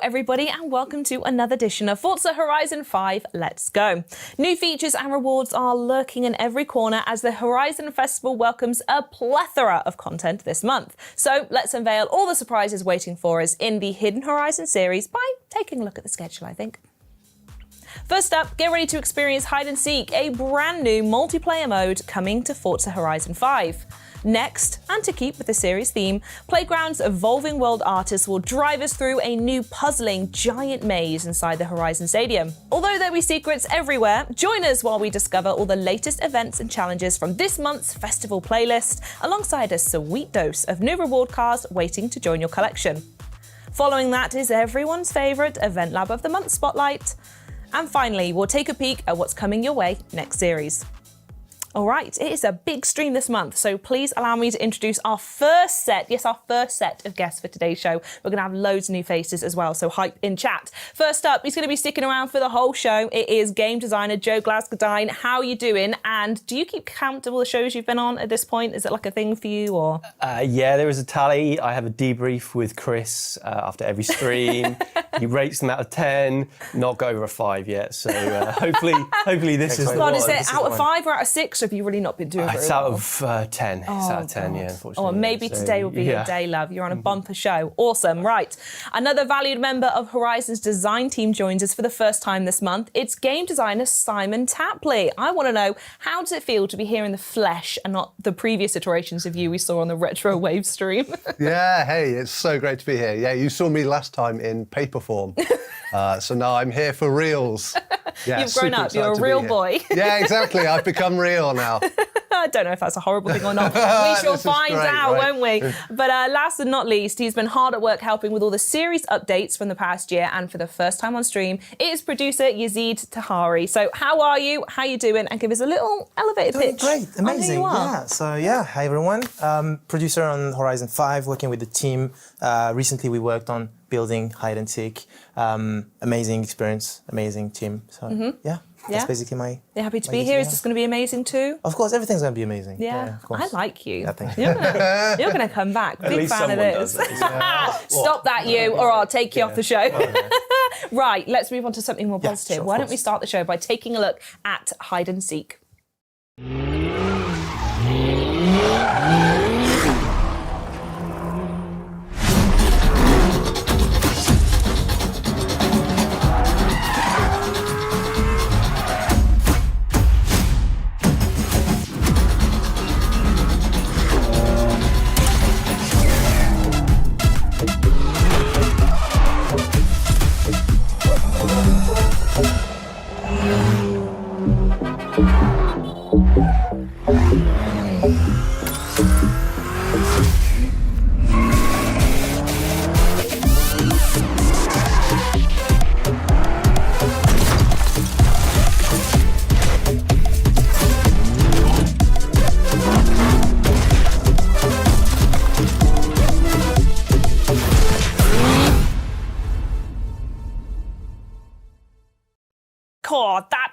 everybody, and welcome to another edition of Forza Horizon 5 Let's Go. New features and rewards are lurking in every corner as the Horizon Festival welcomes a plethora of content this month. So let's unveil all the surprises waiting for us in the Hidden Horizon series by taking a look at the schedule, I think. First up, get ready to experience Hide and Seek, a brand new multiplayer mode coming to Forza Horizon 5. Next, and to keep with the series theme, Playground's evolving world artists will drive us through a new puzzling giant maze inside the Horizon Stadium. Although there'll be secrets everywhere, join us while we discover all the latest events and challenges from this month's festival playlist, alongside a sweet dose of new reward cards waiting to join your collection. Following that is everyone's favourite EventLab of the Month spotlight. And finally, we'll take a peek at what's coming your way next series. All right, it is a big stream this month, so please allow me to introduce our first set of guests for today's show. We're going to have loads of new faces as well, so hype in chat. First up, he's going to be sticking around for the whole show. It is game designer Joe Glasgow-Dine. How are you doing? And do you keep count of all the shows you've been on at this point? Is it like a thing for you, or? Yeah, there is a tally. I have a debrief with Chris after every stream. He rates them out of 10, not go over a 5 yet. So hopefully this is the one. Is it out of 5 or out of 6? Or have you really not been doing very it's well? It's out of 10. It's out of 10, yeah, unfortunately. Oh, maybe today will be your day, love. You're on a bumper show. Awesome, right. Another valued member of Horizon's design team joins us for the first time this month. It's game designer Simon Tapley. I want to know, how does it feel to be here in the flesh and not the previous iterations of you we saw on the Retro Wave stream? Yeah, hey, it's so great to be here. Yeah, you saw me last time in paper form. So now I'm here for reals. Yeah, you've grown up, you're a real boy. Yeah, exactly, I've become real now. I don't know if that's a horrible thing or not. We shall find out, won't we? But last but not least, he's been hard at work helping with all the series updates from the past year, and for the first time on stream, it is producer Yazid Tahari. So how are you? How you doing? And give us a little elevator pitch. Great, amazing. Hi everyone. Producer on Horizon 5, working with the team. Recently we worked on building Hide and Seek. Amazing experience, amazing team. So that's basically my... You're happy to be here? Is this going to be amazing too? Of course, everything's going to be amazing. Yeah, of course. I like you. Yeah, thank you. You're going to come back. Big fan of this. Stop that, you, or I'll take you off the show. Right, let's move on to something more positive. Why don't we start the show by taking a look at Hide and Seek.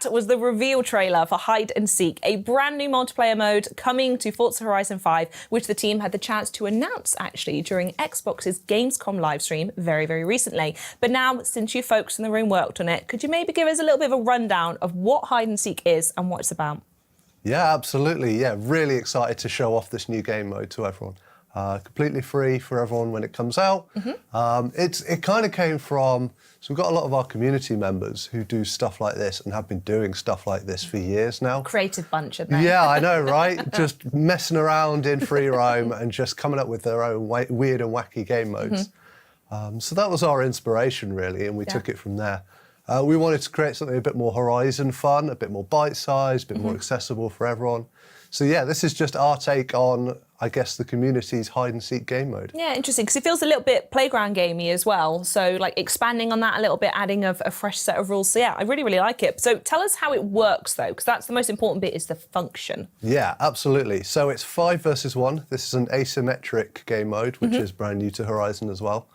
That was the reveal trailer for Hide and Seek, a brand new multiplayer mode coming to Forza Horizon 5, which the team had the chance to announce actually during Xbox's Gamescom livestream very, very recently. But now, since you folks in the room worked on it, could you maybe give us a little bit of a rundown of what Hide and Seek is and what it's about? Yeah, absolutely. Yeah, really excited to show off this new game mode to everyone. Completely free for everyone when it comes out. It kind of came from, so we've got a lot of our community members who do stuff like this and have been doing stuff like this for years now. Creative bunch of men. Yeah, I know, right? Just messing around in free roam and just coming up with their own weird and wacky game modes. So that was our inspiration, really, and we took it from there. We wanted to create something a bit more Horizon fun, a bit more bite-sized, a bit more accessible for everyone. So yeah, this is just our take on, I guess, the community's hide and seek game mode. Yeah, interesting, because it feels a little bit playground gamey as well. So like expanding on that a little bit, adding a fresh set of rules. So yeah, I really, really like it. So tell us how it works though, because that's the most important bit, is the function. Yeah, absolutely. So it's 5 versus 1. This is an asymmetric game mode, which is brand new to Horizon as well.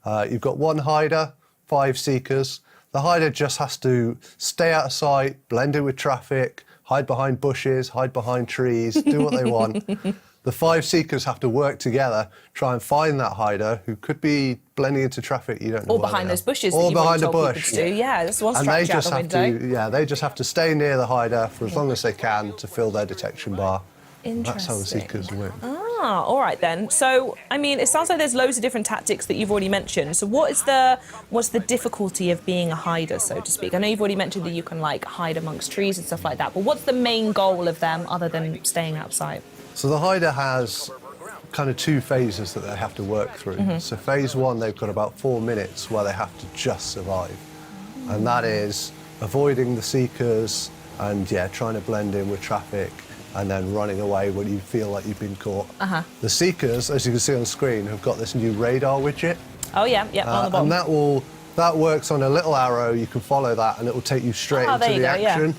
You've got 1 hider, 5 seekers. The hider just has to stay out of sight, blend in with traffic, hide behind bushes, hide behind trees, do what they want. the 5 seekers have to work together, try and find that hider who could be blending into traffic. You don't know. Or behind those bushes. Or that you've behind already a told bush. people to do. Yeah, that's one And they strategy out just the have window. to, they just have to stay near the hider for as long as they can to fill their detection bar. That's how the seekers win. Ah, all right then. So, I mean, it sounds like there's loads of different tactics that you've already mentioned. So, what's the difficulty of being a hider, so to speak? I know you've already mentioned that you can like hide amongst trees and stuff like that. But what's the main goal of them, other than staying outside? So the hider has kind of 2 phases that they have to work through. So phase 1, they've got about 4 minutes where they have to just survive, and that is avoiding the seekers and trying to blend in with traffic, and then running away when you feel like you've been caught. The seekers, as you can see on screen, have got this new radar widget. Oh yeah, on the bottom. And that works on a little arrow. You can follow that, and it will take you straight into the action.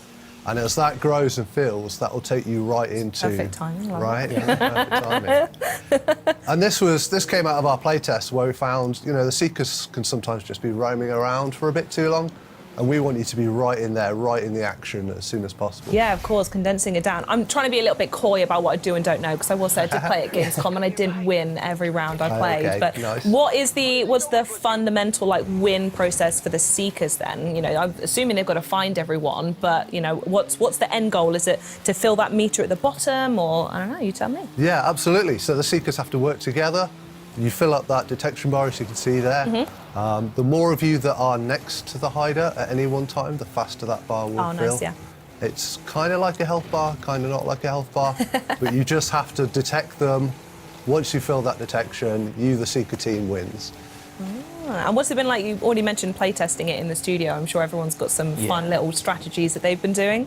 And as that grows and fills, that will take you right into perfect timing. Right, perfect timing. And this came out of our playtest where we found, the seekers can sometimes just be roaming around for a bit too long. And we want you to be right in there, right in the action as soon as possible. Yeah, of course, condensing it down. I'm trying to be a little bit coy about what I do and don't know, because I will say I did play at Gamescom and I did win every round I played. Okay, but nice. what's the fundamental win process for the seekers then? I'm assuming they've got to find everyone, but what's the end goal? Is it to fill that meter at the bottom, or I don't know? You tell me. Yeah, absolutely. So the seekers have to work together. You fill up that detection bar, as you can see there. The more of you that are next to the hider at any one time, the faster that bar will fill. Nice, yeah. It's kind of like a health bar, kind of not like a health bar, but you just have to detect them. Once you fill that detection, the seeker team wins. And what's it been like? You've already mentioned playtesting it in the studio. I'm sure everyone's got some fun little strategies that they've been doing.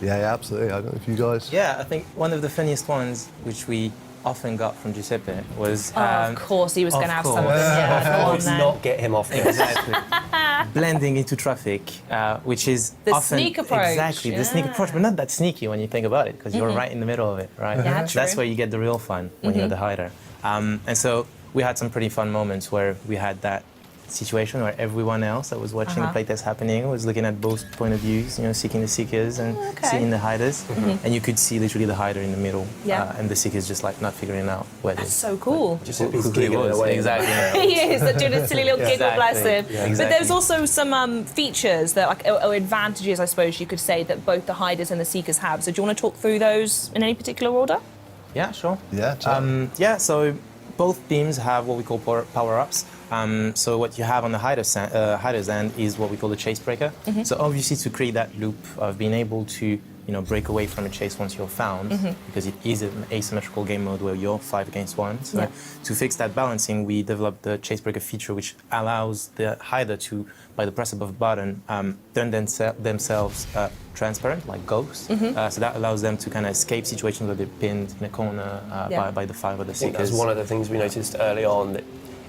Yeah, absolutely. I don't know if you guys... Yeah, I think one of the funniest ones, which we often got from Giuseppe, was... of course, he was going to have some of them. Let's not get him off this. Exactly. Blending into traffic, which is the often... sneak approach. Exactly, the sneak approach, but not that sneaky when you think about it, because you're right in the middle of it, right? Yeah, That's true. where you get the real fun, when you're the hider. And so we had some pretty fun moments where we had that situation where everyone else that was watching the playtest happening was looking at both point of views, seeking the seekers and seeing the hiders. And you could see literally the hider in the middle, and the seekers just like not figuring out where That's so cool. Just who he was. Exactly. He is doing a silly little giggle, bless him. Yeah, But there's also some features that, or advantages, I suppose you could say, that both the hiders and the seekers have. So do you want to talk through those in any particular order? Yeah, sure. Yeah, so both teams have what we call power-ups. So what you have on the hider's end is what we call the chase breaker. So obviously to create that loop of being able to break away from a chase once you're found, because it is an asymmetrical game mode where you're 5 against 1. So to fix that balancing, we developed the chase breaker feature, which allows the hider to, by the press of a button, turn themselves transparent, like ghosts. So that allows them to kind of escape situations where they're pinned in a corner by the 5 other I think seekers. that's one of the things we noticed early on, that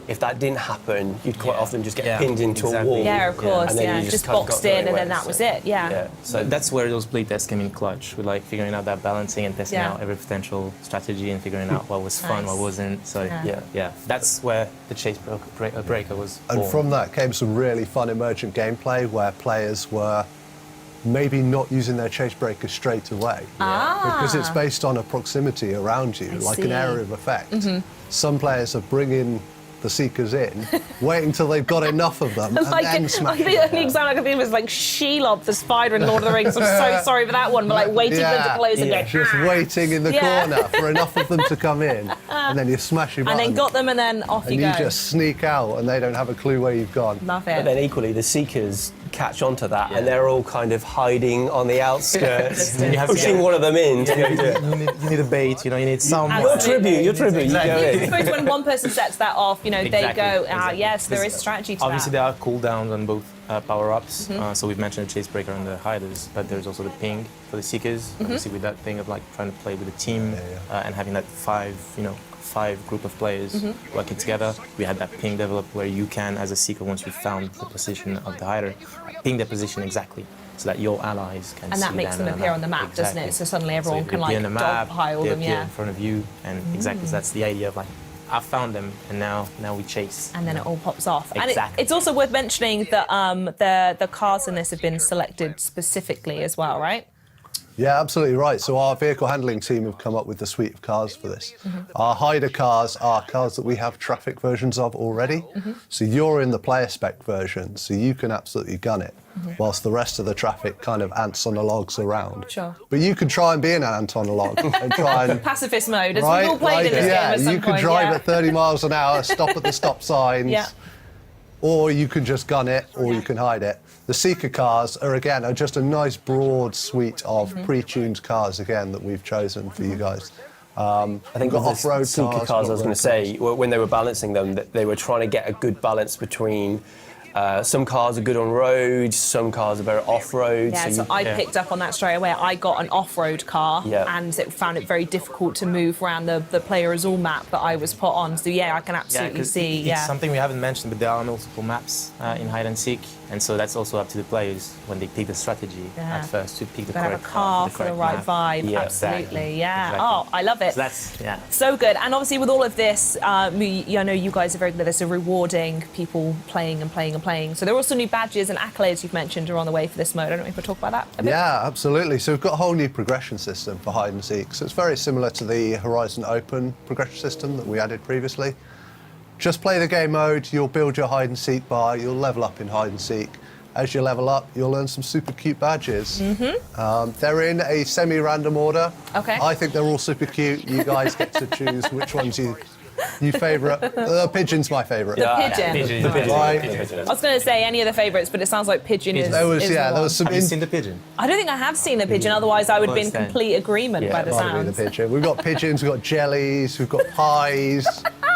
if that didn't happen, you'd quite often just get pinned into a wall. Yeah, of course. And then you just kind of boxed got in, and nowhere, then that was so- it. Yeah. So that's where those playtests came in clutch, with like figuring out that balancing and testing out every potential strategy and figuring out what was fun, what wasn't. So yeah, that's where the chase breaker was And born. from that came some really fun emergent gameplay where players were maybe not using their chase breaker straight away. Because it's based on a proximity around you, like an area of effect. Some players are bringing the seekers in, waiting till they've got enough of them, and then smashing the only example I could think of was like Shelob, the spider in Lord of the Rings. I'm so sorry for that one, but like waiting for them to close and go. Just waiting in the corner for enough of them to come in, and then you smash your button. And then got them, and then off you go. And you just sneak out, and they don't have a clue where you've gone. Love it. But then equally, the seekers catch onto that, and they're all kind of hiding on the outskirts, pushing one of them in to go do it. You need a bait, you need someone. Your tribute, you go I in. suppose when one person sets that off, they Exactly, go, exactly. yes, there is strategy to Obviously, that. there are cooldowns on both power-ups. So we've mentioned the chase breaker on the hiders, but there's also the ping for the seekers. Obviously, with that thing of like trying to play with a team and having that 5 group of players working together. We had that ping developed where you can, as a seeker, once you've found the position of the hider, ping their position exactly, so that your allies can see them. And that makes them appear on the map, doesn't it? So suddenly everyone can like dogpile them, in front of you, and exactly, so that's the idea of like, I found them, and now we chase. And then it all pops off. Exactly. And it's also worth mentioning that the cars in this have been selected specifically as well, right? Yeah, absolutely right. So our vehicle handling team have come up with the suite of cars for this. Our hider cars are cars that we have traffic versions of already. So you're in the player spec version, so you can absolutely gun it, whilst the rest of the traffic kind of ants on the logs around. Sure. But you could try and be an ant on a log and try and... Pacifist mode, as right, we've all played in this game at some you could point. drive Yeah. at 30 miles an hour, stop at the stop signs. Yeah. Or you can just gun it, or you can hide it. The Seeker cars are just a nice broad suite of pre-tuned cars again that we've chosen for you guys. I think got with the off-road Seeker cars, cars, I was got going to road say, when they were balancing them, that they were trying to get a good balance between some cars are good on road, some cars are better off-road. Yeah, so I picked up on that straight away. I got an off-road car and found it very difficult to move around the player as all map that I was put on. So yeah, I can absolutely see. It's something we haven't mentioned, but there are multiple maps in hide and seek, and so that's also up to the players when they pick the strategy at first to pick the correct have a car for the right vibe. Yeah, absolutely, exactly. yeah. Exactly. Oh, I love it. So that's so good. And obviously, with all of this, I know you guys are very good at this, so rewarding people playing and playing and playing. So there are also new badges and accolades you've mentioned are on the way for this mode. I don't know if we'll talk about that a bit. Yeah, absolutely. So we've got a whole new progression system for hide and seek. So it's very similar to the Horizon Open progression system that we added previously. Just play the game mode, you'll build your hide and seek bar, you'll level up in hide and seek. As you level up, you'll earn some super cute badges. They're in a semi-random order. Okay. I think they're all super cute. You guys get to choose which ones you favourite. The pigeon's my favourite. The pigeon. The pigeon. Right. I was going to say any of the favourites, but it sounds like pigeon is. There was is the there one. was some. Have you seen the pigeon? I don't think I have seen the pigeon. Otherwise, I would be in complete agreement by the Might be the sounds. pigeon. We've got pigeons, we've got jellies, we've got pies,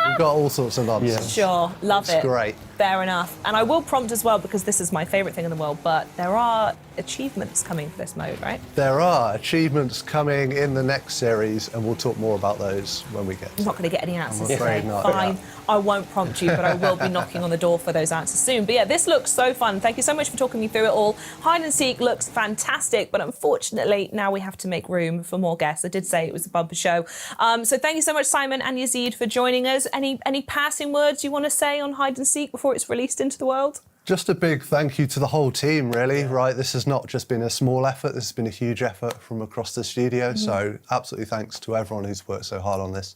we've got all sorts of nonsense. Sure, love it. Great. Fair enough. And I will prompt as well, because this is my favourite thing in the world, but there are achievements coming for this mode, right? There are achievements coming in the next series, and we'll talk more about those when we get. I'm not going to get any answers I'm afraid today. not, Fine. yeah. I won't prompt you, but I will be knocking on the door for those answers soon. But yeah, this looks so fun. Thank you so much for talking me through it all. Hide and seek looks fantastic, but unfortunately, now we have to make room for more guests. I did say it was a bumper show. So thank you so much, Simon and Yazid, for joining us. Any passing words you want to say on hide and seek before it's released into the world? Just a big thank you to the whole team, really. Right, this has not just been a small effort. This has been a huge effort from across the studio. So absolutely thanks to everyone who's worked so hard on this,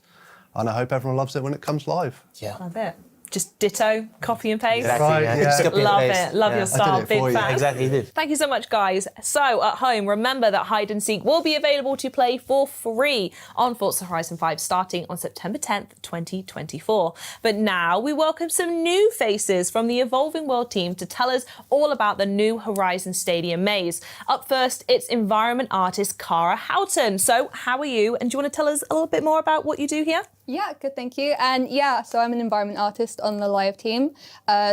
and I hope everyone loves it when it comes live. Yeah. Love it. Just ditto, copy and paste. Exactly, Right, yeah. yeah. Just copy and Love paste. it. Love your style. I did it Big for you. fan. Exactly, you did. Thank you so much, guys. So, at home, remember that Hide and Seek will be available to play for free on Forza Horizon 5 starting on September 10th, 2024. But now we welcome some new faces from the Evolving World team to tell us all about the new Horizon Stadium maze. Up first, it's environment artist Cara Houghton. So, how are you? And do you want to tell us a little bit more about what you do here? Yeah, good, thank you. And yeah, so I'm an environment artist on the live team.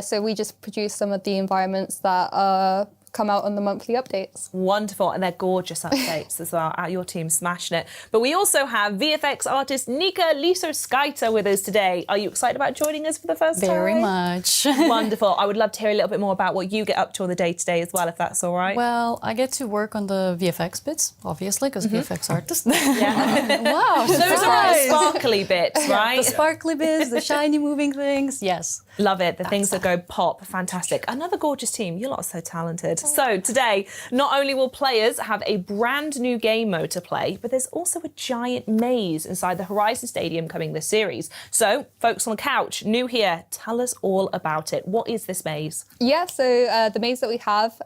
So we just produce some of the environments that come out on the monthly updates. Wonderful, and they're gorgeous updates as well. Your team's smashing it. But we also have VFX artist Nika Liso-Skaita with us today. Are you excited about joining us for the first time? Very much. Wonderful. I would love to hear a little bit more about what you get up to on the day-to-day as well, if that's all right. Well, I get to work on the VFX bits, obviously, because VFX artist. Yeah. Wow, Those are the surprise! sparkly bits, right? The sparkly bits, the shiny moving things, yes. Love it. The things that go pop. Fantastic. Another gorgeous team. You lot are so talented. So today, not only will players have a brand new game mode to play, but there's also a giant maze inside the Horizon Stadium coming this series. So, folks on the couch, new here, tell us all about it. What is this maze? Yeah, so the maze that we have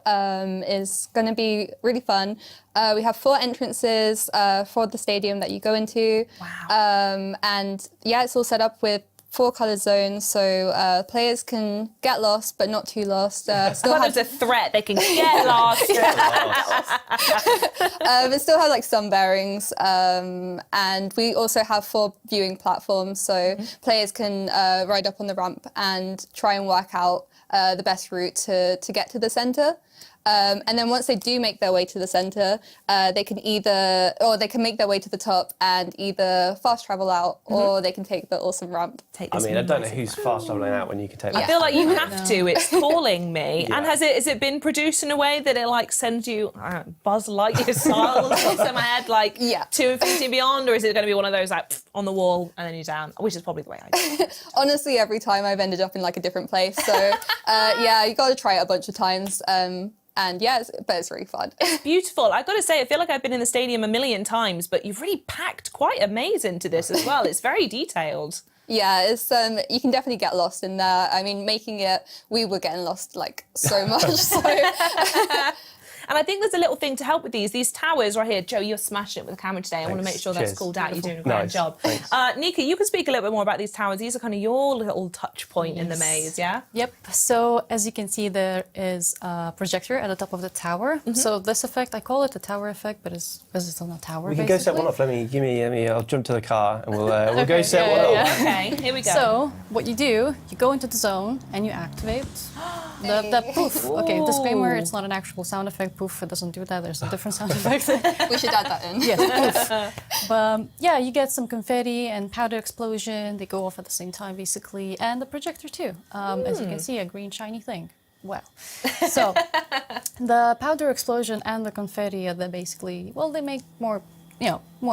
is going to be really fun. We have 4 entrances for the stadium that you go into. Wow. And yeah, it's all set up with 4 colour zones, so players can get lost, but not too lost. Still Well, have, there's a threat. They can get lost. but still have like some bearings. And we also have 4 viewing platforms, so players can ride up on the ramp and try and work out the best route to get to the centre. And then once they do make their way to the centre, they can make their way to the top and either fast travel out, or they can take the awesome ramp. I mean, I don't know who's fast travelling out when you can take I that. feel like you have to. It's calling me. And has it been produced in a way that it like sends you Buzz Lightyear style in my head, like to Infinity and Beyond, or is it going to be one of those like on the wall and then you're down? Which is probably the way I do it. Honestly, every time I've ended up in like a different place. So yeah, you got to try it a bunch of times. And yeah, but it's really fun. Beautiful. I've got to say, I feel like I've been in the stadium a million times, but you've really packed quite a maze into this as well. It's very detailed. Yeah, it's you can definitely get lost in there. I mean, making it, we were getting lost like so much. So. And I think there's a little thing to help with these towers right here. Joe, you're smashing it with the camera today. I want to make sure that's called out. You're doing a great job. Nika, you can speak a little bit more about these towers. These are kind of your little touch point in the maze, yeah? Yep. So as you can see, there is a projector at the top of the tower. So this effect, I call it the tower effect, but it's on a tower. We can go set one up. Let me. I'll jump to the car and we'll go set one up. Okay, here we go. So what you do, you go into the zone and you activate the poof. Okay, disclaimer, it's not an actual sound effect. Poof, it doesn't do that. There's a different sound effect. We should add that in. Yes, poof. But yeah, you get some confetti and powder explosion. They go off at the same time, basically. And the projector too. As you can see, a green shiny thing. Wow. So the powder explosion and the confetti, they basically, well, they make more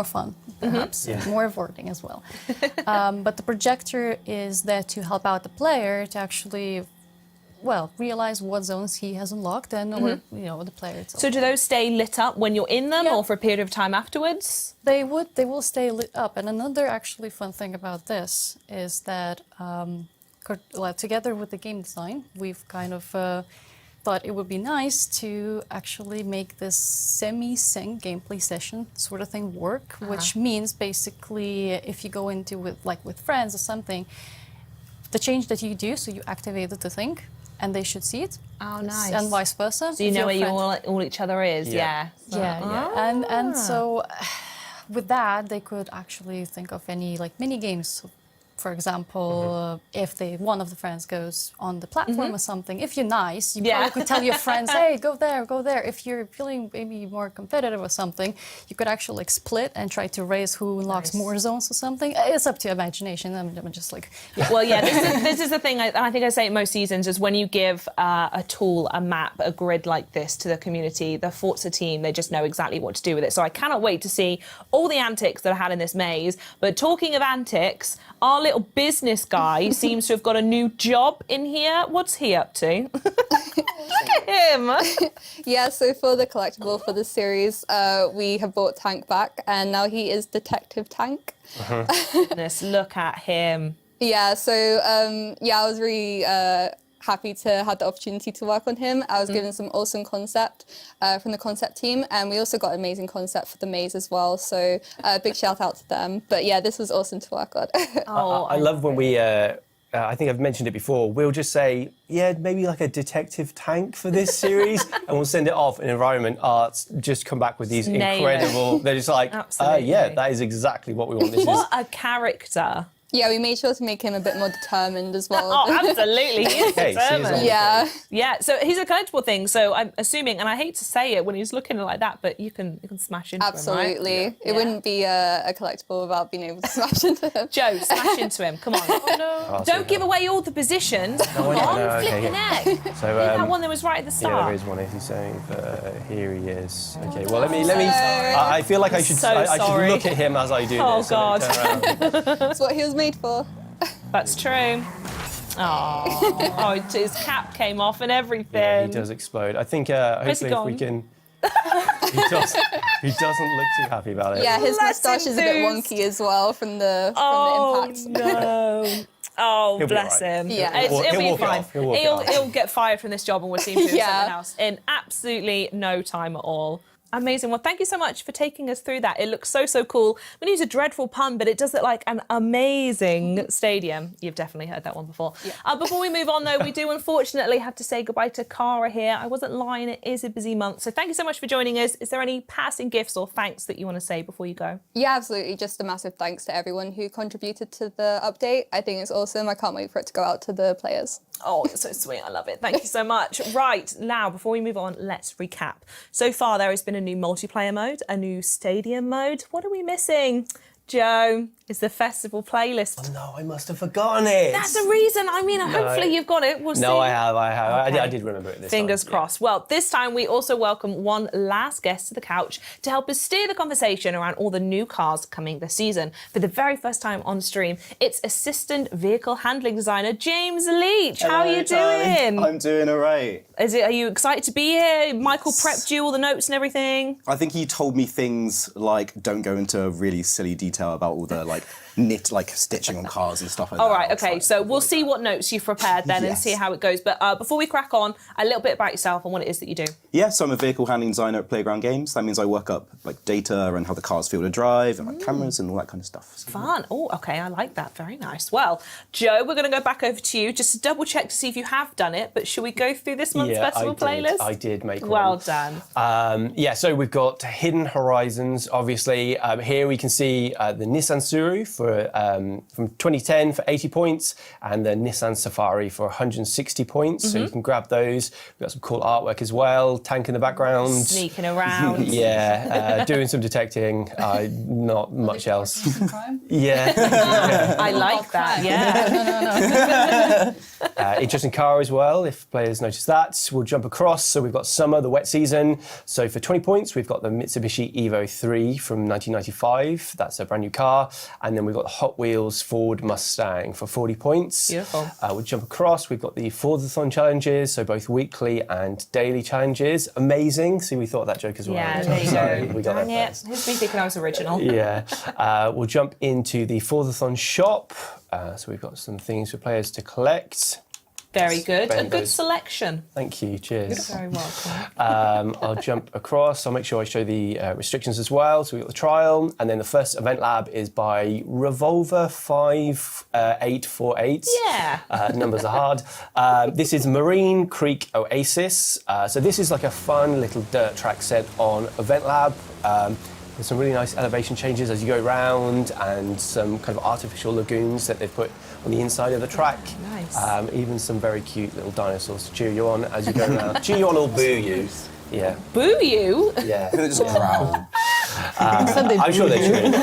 fun, perhaps, more rewarding as well. But the projector is there to help out the player to actually, realize what zones he has unlocked and or, the player itself. So do those stay lit up when you're in them or for a period of time afterwards? They will stay lit up. And another actually fun thing about this is that together with the game design, we've kind of thought it would be nice to actually make this semi-sync gameplay session sort of thing work, which means basically if you go into with friends or something, the change that you do, so you activated the thing, and they should see it. Oh, nice. And vice versa. So you know where all each other is, yeah. And so with that, they could actually think of any mini games. For example, if one of the friends goes on the platform or something, if you're nice, you probably could tell your friends, hey, go there, go there. If you're feeling maybe more competitive or something, you could actually split and try to raise who unlocks more zones or something. It's up to your imagination. I'm just Well, this is the thing, and I think I say it most seasons, is when you give a tool, a map, a grid like this to the community, the Forza team, they just know exactly what to do with it. So I cannot wait to see all the antics that are had in this maze. But talking of antics, our little business guy seems to have got a new job in here. What's he up to? Look at him. Yeah, so for the collectible for the series, we have brought Tank back, and now he is Detective Tank. Goodness, look at him. Yeah, so I was really happy to have the opportunity to work on him. I was given some awesome concept from the concept team, and we also got an amazing concept for the maze as well. So big shout out to them. But yeah, this was awesome to work on. I love when we. I think I've mentioned it before. We'll just say, maybe like a detective tank for this series, and we'll send it off. And Environment Arts just come back with these incredible. They're just like, that is exactly what we want. What a character. Yeah, we made sure to make him a bit more determined as well. Oh, absolutely. He is determined. Yeah, so he's a collectible thing. So I'm assuming, and I hate to say it when he's looking like that, but you can smash into him, right? It wouldn't be a collectible without being able to smash into him. Joe, smash into him. Come on. Oh, no. Don't give away all the positions. Come on, flipping neck. So that one that was right at the start. Yeah, there is one. If he's saying, here he is. Okay, well, let me. I feel like I should look at him as I do this. Oh, God. That's what he was made for. That's true. Oh, his cap came off and everything. Yeah, he does explode. I think hopefully if we can. He doesn't look too happy about it. Yeah, his moustache is a bit wonky as well from the impact. No. Oh, bless him. Yeah. It'll be fine. He'll get fired from this job and we'll see him doing something else in absolutely no time at all. Amazing. Well, thank you so much for taking us through that. It looks so, so cool. We use a dreadful pun, but it does look like an amazing stadium. You've definitely heard that one before. Yeah. Before we move on, though, we do unfortunately have to say goodbye to Cara here. I wasn't lying. It is a busy month. So thank you so much for joining us. Is there any passing gifts or thanks that you want to say before you go? Yeah, absolutely. Just a massive thanks to everyone who contributed to the update. I think it's awesome. I can't wait for it to go out to the players. Oh, you're so sweet. I love it. Thank you so much. Right, now, before we move on, let's recap. So far, there has been a new multiplayer mode, a new stadium mode. What are we missing? Joe, is the festival playlist. Oh, no, I must have forgotten it. That's a reason. I mean, hopefully you've got it. We'll see. No, I have. Okay. I did remember it this Fingers time. crossed. Well, this time we also welcome one last guest to the couch to help us steer the conversation around all the new cars coming this season. For the very first time on stream, it's assistant vehicle handling designer James Leach. How are you doing? I'm doing all right. Are you excited to be here? Michael prepped you all the notes and everything? I think he told me things like don't go into really silly detail about all the stitching on cars and stuff like that. All right, okay, so we'll see what notes you've prepared then and Yes. see how it goes. But before we crack on, a little bit about yourself and what it is that you do. Yeah, so I'm a vehicle handling designer at Playground Games. That means I work up like data and how the cars feel to drive and like cameras and all that kind of stuff. So, Fun. Oh, okay, I like that. Very nice. Well, Joe, we're going to go back over to you just to double check to see if you have done it. But should we go through this month's festival playlist? I did make one. Well done. So we've got Hidden Horizons, obviously. Here we can see the Nissan Tsuru from 2010 for 80 points and the Nissan Safari for 160 points. So you can grab those. We've got some cool artwork as well. Tank in the background. Sneaking around. Yeah, doing some detecting. Not much else. Crime? Yeah. I like that, yeah. Interesting car as well, if players notice that. We'll jump across. So we've got summer, the wet season. So for 20 points, we've got the Mitsubishi Evo 3 from 1995. That's a brand new car. And then we've got the Hot Wheels Ford Mustang for 40 points. Beautiful. We'll jump across. We've got the Forzathon challenges, so both weekly and daily challenges. Amazing. See, we thought of that joke as well. Yeah, there you So go. we got Dang that it. first. Here's me thinking I was original. Yeah. We'll jump into the Forzathon shop. So we've got some things for players to collect. Very good. A Spend good those. selection. Thank you. Cheers. Very welcome. I'll jump across. I'll make sure I show the restrictions as well. So we've got the trial, and then the first EventLab is by Revolver 5848. Yeah. Numbers are hard. This is Marine Creek Oasis. So this is like a fun little dirt track set on EventLab. There's some really nice elevation changes as you go around and some kind of artificial lagoons that they've put on the inside of the track. Nice. Even some very cute little dinosaurs to cheer you on as you go around. Cheer you on or boo you. Yeah. Boo you? Yeah. just growl. I'm sure they should.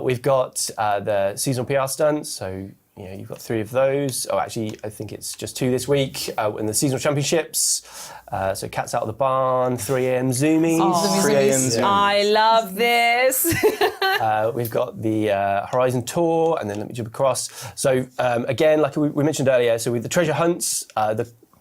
We've got the seasonal PR stunts, so you've got 3 of those. Oh, actually, I think it's just 2 this week. In the seasonal championships, so Cats Out of the Barn, 3 a.m. Zoomies. 3 a.m. Zoomies. I love this. We've got the Horizon Tour, and then let me jump across. So again, like we mentioned earlier, so with the treasure hunts,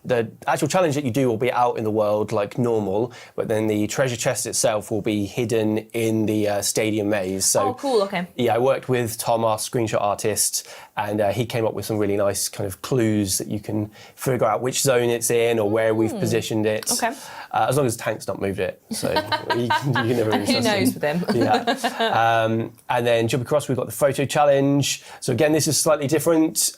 the actual challenge that you do will be out in the world like normal, but then the treasure chest itself will be hidden in the stadium maze. So, Oh, cool, okay. Yeah, I worked with Tom, our screenshot artist, and he came up with some really nice kind of clues that you can figure out which zone it's in or where we've positioned it. Okay. As long as Tank's not moved it. So you can never really Who trust knows him. with him? Yeah. And then jump across, we've got the photo challenge. So again, this is slightly different.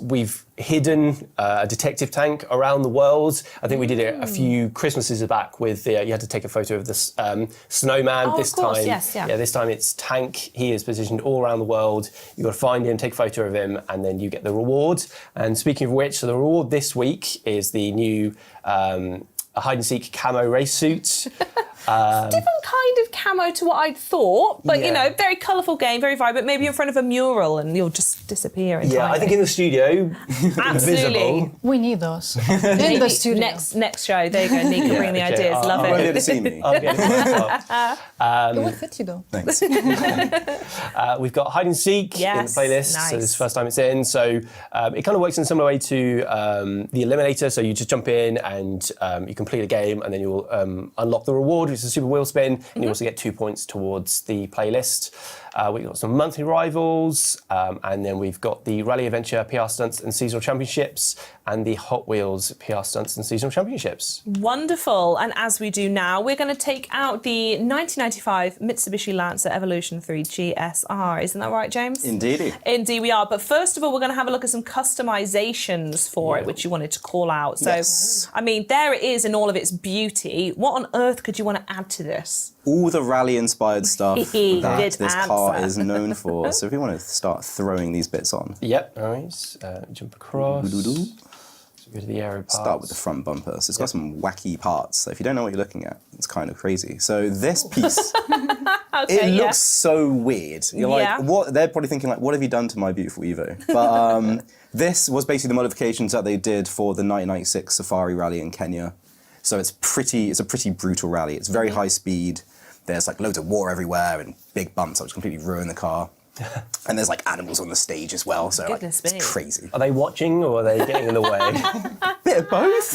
We've hidden a detective tank around the world. I think we did it a few Christmases back with you had to take a photo of the snowman. Oh, this of course, time, yes, yeah. this time it's Tank. He is positioned all around the world. You've got to find him, take a photo of him, and then you get the reward. And speaking of which, so the reward this week is the new hide and seek camo race suit. Different kind of camo to what I'd thought, but Yeah. very colourful game, very vibrant. Maybe in front of a mural and you'll just disappear entirely. Yeah, I think in the studio, Absolutely. visible. We need those in the studio. Next show, there you go. Nick can bring the okay. ideas. Love You won't be able it. to see me. I'll get it myself. It would fit you though. Thanks. We've got hide and seek Yes, in the playlist, nice. so this is the first time it's in. So it kind of works in a similar way to the Eliminator. So you just jump in and you complete a game, and then you'll unlock the reward, which is a super wheel spin, and you also get 2 points towards the playlist. We've got some monthly rivals, and then we've got the Rally Adventure PR Stunts and Seasonal Championships, and the Hot Wheels PR Stunts and Seasonal Championships. Wonderful. And as we do now, we're going to take out the 1995 Mitsubishi Lancer Evolution 3 GSR. Isn't that right, James? Indeedy. Indeed we are. But first of all, we're going to have a look at some customizations for it, which you wanted to call out. So, Yes. I mean, there it is in all of its beauty. What on earth could you want to add to this? All the rally-inspired stuff Good that this car answer. is known for. So if we want to start throwing these bits on. Yep, all right, jump across. Doo-doo-doo. So Go to the aero parts. Start with the front bumper. So it's got some wacky parts. So if you don't know what you're looking at, it's kind of crazy. So this piece, it looks so weird. You're like, what? They're probably thinking like, what have you done to my beautiful Evo? But this was basically the modifications that they did for the 1996 Safari Rally in Kenya. So it's a pretty brutal rally. It's very high speed. There's like loads of water everywhere and big bumps that just completely ruin the car. And there's like animals on the stage as well, so like, it's crazy. Are they watching or are they getting in the way? Bit of both.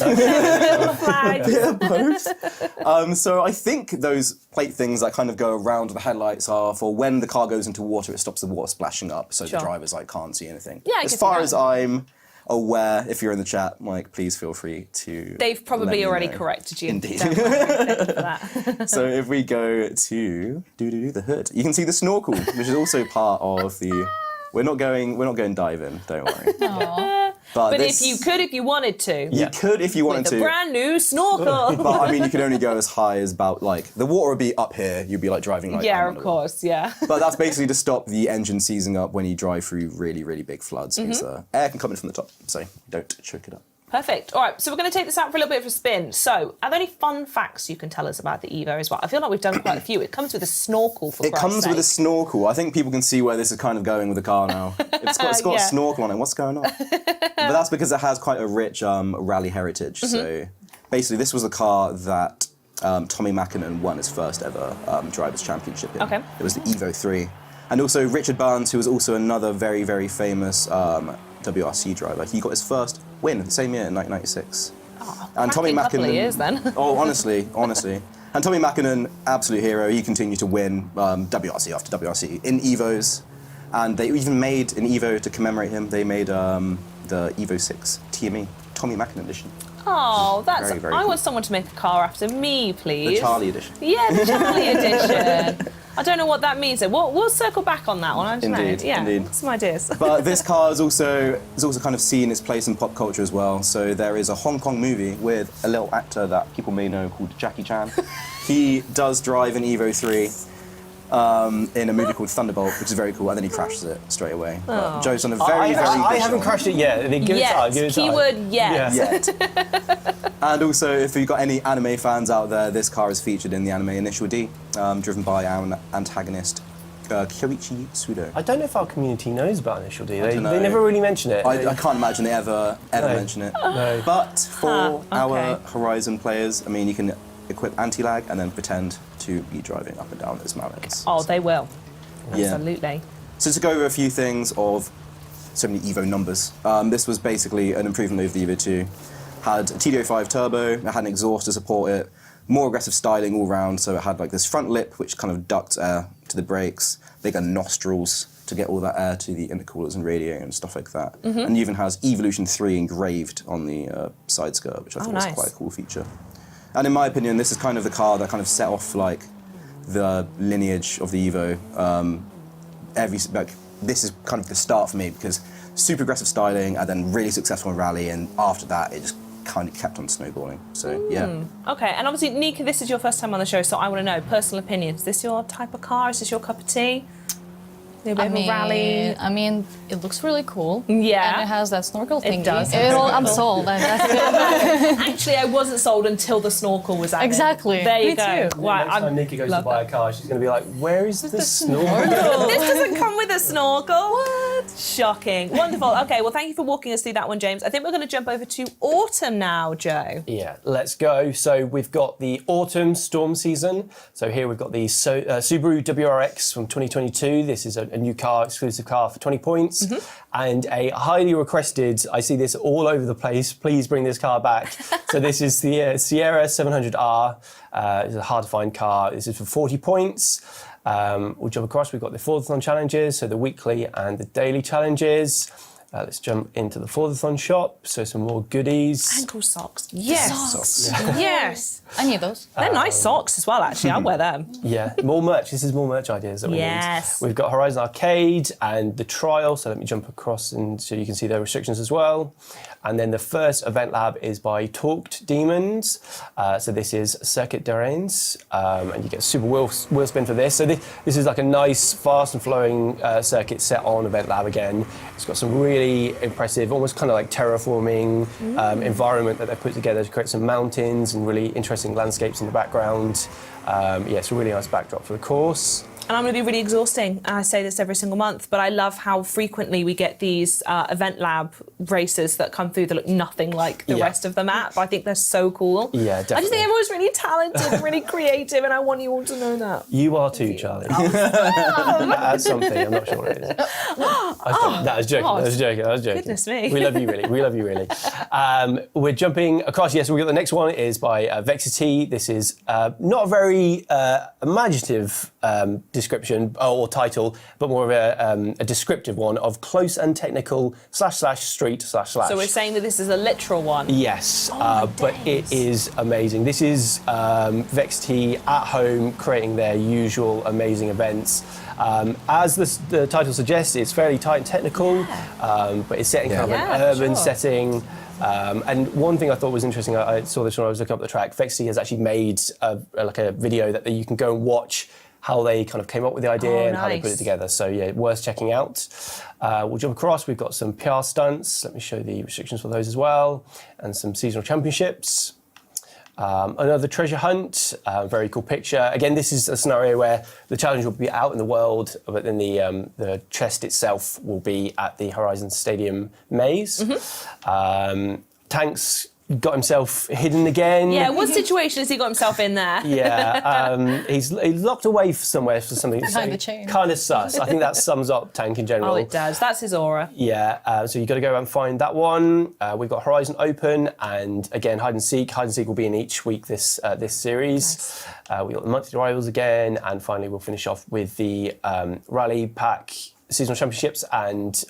Bit of both. So I think those plate things that kind of go around the headlights are for when the car goes into water, it stops the water splashing up, so the drivers like can't see anything. Yeah, as far as I'm aware, if you're in the chat, Mike, please feel free to. They've probably already corrected you. Indeed. Don't worry, thank you for that. So if we go to the hood, you can see the snorkel, which is also part of the. We're not going diving, don't worry. Aww. But if you could, if you wanted to. You could if you wanted with to. a brand new snorkel. But I mean, you can only go as high as about like the water would be up here. You'd be like driving like. Yeah, of course, yeah. But that's basically to stop the engine seizing up when you drive through really, really big floods. Because air can come in from the top, so don't choke it up. Perfect. All right, so we're going to take this out for a little bit of a spin. So, are there any fun facts you can tell us about the Evo as well? I feel like we've done quite a few. It comes with a snorkel, for Christ's sake. It comes with a snorkel. I think people can see where this is kind of going with the car now. It's got a snorkel on it. What's going on? But that's because it has quite a rich rally heritage. So, basically, this was a car that Tommy Mäkinen won his first ever Drivers' Championship in. Okay. It was the Evo 3. And also Richard Burns, who was also another very, very famous WRC driver. He got his first win the same year in 1996. Oh, and Tommy Mäkinen. Couple of years then. Oh, honestly. And Tommy Mäkinen, absolute hero. He continued to win WRC after WRC in Evos, and they even made an Evo to commemorate him. They made the Evo 6 TME Tommy Mäkinen edition. Oh, that's. Very, very I cool. want someone to make a car after me, please. The Charlie edition. Yeah, the Charlie edition. I don't know what that means. We'll circle back on that one. I don't know. Yeah, Indeed. some ideas. But this car is also kind of seen its place in pop culture as well. So there is a Hong Kong movie with a little actor that people may know called Jackie Chan. He does drive an Evo 3 in a movie called Thunderbolt, which is very cool, and then he crashes it straight away. But Joe's done a very, very good I haven't job. crashed it yet. Give it time. Give it time. Keyword yes. Yet. And also, if you've got any anime fans out there, this car is featured in the anime Initial D, driven by our antagonist, Kyoichi Sudo. I don't know if our community knows about Initial D. They don't know. never really mention it. I can't imagine they ever mention it. No. But for our Horizon players, I mean, you can equip anti-lag and then pretend to be driving up and down those mountains. Oh, they will. Yeah. Absolutely. So to go over a few things of so many Evo numbers, this was basically an improvement over the Evo 2. Had a TD05 turbo, it had an exhaust to support it, more aggressive styling all round, so it had like this front lip which kind of ducts air to the brakes, bigger nostrils to get all that air to the intercoolers and radio and stuff like that. And it even has Evolution 3 engraved on the side skirt, which I thought was quite a cool feature. And in my opinion, this is kind of the car that kind of set off like the lineage of the Evo. This is kind of the start for me because super aggressive styling and then really successful in rally, and after that it just kind of kept on snowballing. So yeah. Okay, and obviously, Nika, this is your first time on the show, so I want to know personal opinion. Is this your type of car? Is this your cup of tea? A bit of a rally. I mean, it looks really cool. Yeah. And it has that snorkel thingy. It does. I'm sold. Actually, I wasn't sold until the snorkel was added. Exactly. There you Me go. too. Right, Next time Nikki goes to buy a car, she's going to be like, where is the snorkel? This doesn't come with a snorkel. What? Shocking. Wonderful. Okay, well, thank you for walking us through that one, James. I think we're going to jump over to autumn now, Joe. Yeah, let's go. So we've got the autumn storm season. So here we've got the Subaru WRX from 2022. This is a new car, exclusive car for 20 points. And a highly requested, I see this all over the place, please bring this car back. So this is the Sierra 700R. It's a hard to find car. This is for 40 points. We'll jump across. We've got the Forzathon challenges, so the weekly and the daily challenges. Let's jump into the Forzathon shop. So some more goodies. Ankle socks. Yes. Socks. Yes. I need those. They're nice socks as well, actually. I'll wear them. Yeah, more merch. This is more merch ideas that we need. We've got Horizon Arcade and the trial. So let me jump across and so you can see their restrictions as well. And then the first EventLab is by Talked Demons. So this is Circuit d'Arènes, and you get a super wheel spin for this. So this is like a nice, fast and flowing circuit set on EventLab again. It's got some really really impressive, almost kind of like terraforming environment that they've put together to create some mountains and really interesting landscapes in the background. Yeah, it's a really nice backdrop for the course. And I'm going to be really exhausting. I say this every single month, but I love how frequently we get these EventLab races that come through that look nothing like the rest of the map. I think they're so cool. Yeah, definitely. I just think everyone's really talented and really creative, and I want you all to know that. You are too, Charlie. That's something. I'm not sure what it is. That was joking. Goodness me. We love you, really. We love you, really. We're jumping across. Yes, we got the next one is by Vexity. This is not a very imaginative description or title, but more of a descriptive one of close and technical / street / So we're saying that this is a literal one? Yes, but it is amazing. This is Vexity at home creating their usual amazing events. As the title suggests, it's fairly tight and technical, but it's set in kind of an urban setting. And one thing I thought was interesting, I saw this when I was looking up the track, Vexity has actually made a video that you can go and watch how they kind of came up with the idea and how they put it together. So yeah, worth checking out. We'll jump across. We've got some PR stunts. Let me show the restrictions for those as well. And some seasonal championships. Another treasure hunt, very cool picture. Again, this is a scenario where the challenge will be out in the world, but then the chest itself will be at the Horizon Stadium maze. Tanks got himself hidden again. Yeah, what situation has he got himself in there? Yeah, he's locked away somewhere for something. Behind the chain. Kind of sus. I think that sums up Tank in general. Oh, it does. That's his aura. Yeah, so you've got to go and find that one. We've got Horizon Open, and again, Hide and Seek. Hide and Seek will be in each week this series. Nice. We've got the monthly rivals again, and finally we'll finish off with the Rally Pack Seasonal Championships and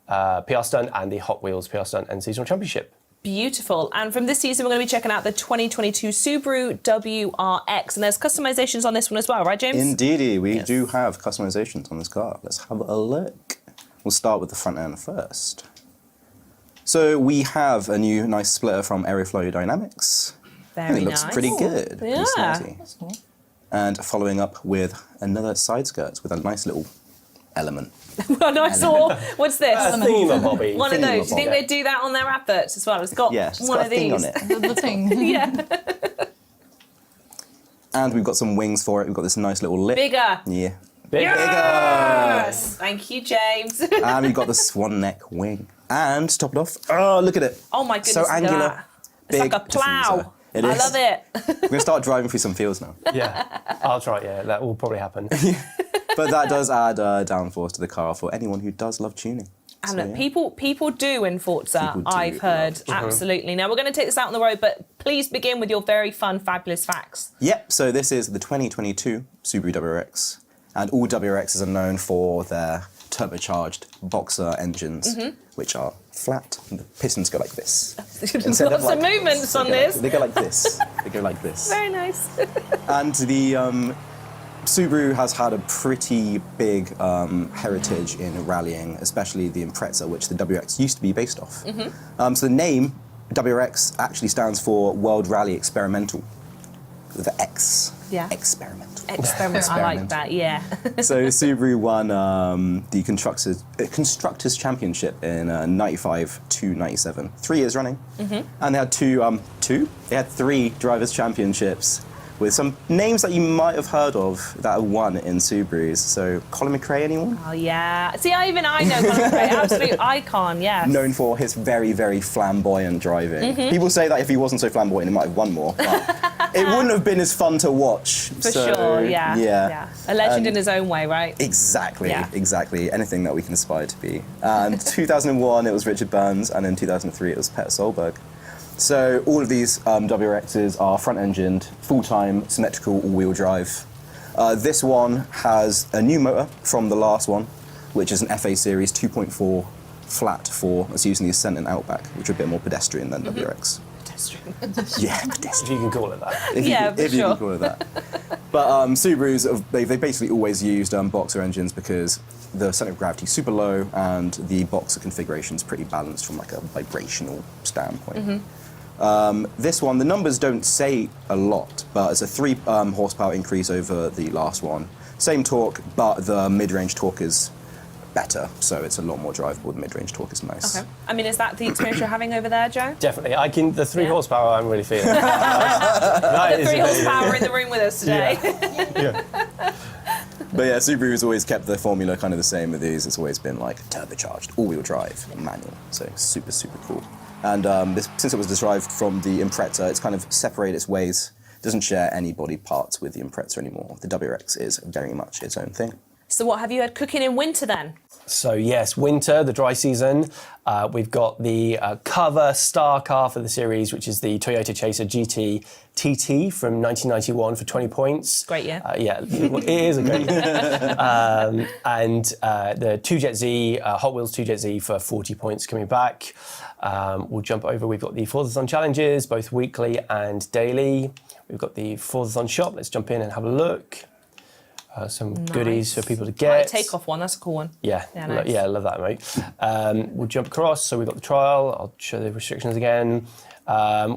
PR Stunt, and the Hot Wheels PR Stunt and Seasonal Championship. Beautiful. And from this season, we're going to be checking out the 2022 Subaru WRX. And there's customizations on this one as well, right, James? Indeedy, we do have customizations on this car. Let's have a look. We'll start with the front end first. So we have a new nice splitter from Aeroflow Dynamics. Very it looks nice. pretty good. Yeah. Pretty snazzy. And following up with another side skirts with a nice little element. Well, no, I saw. What's this? Thingamabobbing. One of those. Do you think they'd do that on their adverts as well? It's got one of these. On it. The thing. Yeah. And we've got some wings for it. We've got this nice little lip. Bigger. Yeah. Yes! Thank you, James. And we've got the swan neck wing. And to top it off, oh, look at it. Oh my goodness, So look at angular. that. It's Big like a plough. diffuser. It I is. love it. We're going to start driving through some fields now. Yeah, I'll try. Yeah, that will probably happen. But that does add downforce to the car for anyone who does love tuning. And So, look, yeah. people do in Forza, People do I've heard. love Absolutely. Now, we're going to take this out on the road, but please begin with your very fun, fabulous facts. Yep, so this is the 2022 Subaru WRX. And all WRXs are known for their turbocharged boxer engines, which are flat. And the pistons go like this. Instead Lots of movements on this. They go like this. They go like this. Very nice. And the Subaru has had a pretty big heritage in rallying, especially the Impreza, which the WRX used to be based off. So the name WRX actually stands for World Rally Experimental, with the X. Yeah. Experimental. Experiment. I like that, yeah. So Subaru won the Constructors Championship in 95 to 97, 3 years running. And they had they had 3 Drivers' Championships with some names that you might have heard of that have won in Subarus. So Colin McRae, anyone? Oh, yeah. See, even I know Colin McRae, absolute icon, yes. Known for his very, very flamboyant driving. People say that if he wasn't so flamboyant, he might have won more. But it wouldn't have been as fun to watch. For sure, yeah. A legend in his own way, right? Exactly, Yeah. exactly. Anything that we can aspire to be. And 2001, it was Richard Burns, and in 2003, it was Peter Solberg. So all of these WRXs are front-engined, full-time, symmetrical all-wheel drive. This one has a new motor from the last one, which is an FA Series 2.4 flat 4. It's using the Ascent and Outback, which are a bit more pedestrian than WRX. Pedestrian. Yeah, If pedestrian. you can call it that. If Yeah, you for can sure. call it that. But Subarus, they basically always used boxer engines because the centre of gravity is super low and the boxer configuration is pretty balanced from like a vibrational standpoint. This one, the numbers don't say a lot, but it's a 3 horsepower increase over the last one. Same torque, but the mid-range torque is better, so it's a lot more drivable. The mid-range torque is nice. Okay. I mean, is that the experience you're having over there, Joe? Definitely. The 3 Yeah. horsepower I'm really feeling. That The is 3 amazing. horsepower in the room with us today. Yeah. But yeah, Subaru's always kept the formula kind of the same with these. It's always been like turbocharged, all-wheel drive, manual. So super, super cool. And since it was derived from the Impreza, it's kind of separated its ways. It doesn't share any body parts with the Impreza anymore. The WRX is very much its own thing. So what have you had cooking in winter then? So yes, winter, the dry season. We've got the cover star car for the series, which is the Toyota Chaser GT TT from 1991 for 20 points. Great year. Yeah, it is a great year. And the 2JZ, Hot Wheels 2JZ for 40 points coming back. We'll jump over. We've got the Forzathon challenges, both weekly and daily. We've got the Forzathon shop. Let's jump in and have a look. Some goodies for people to get. Right, takeoff one, that's a cool one. Yeah, Yeah, nice. I love that, mate. We'll jump across. So we've got the trial. I'll show the restrictions again.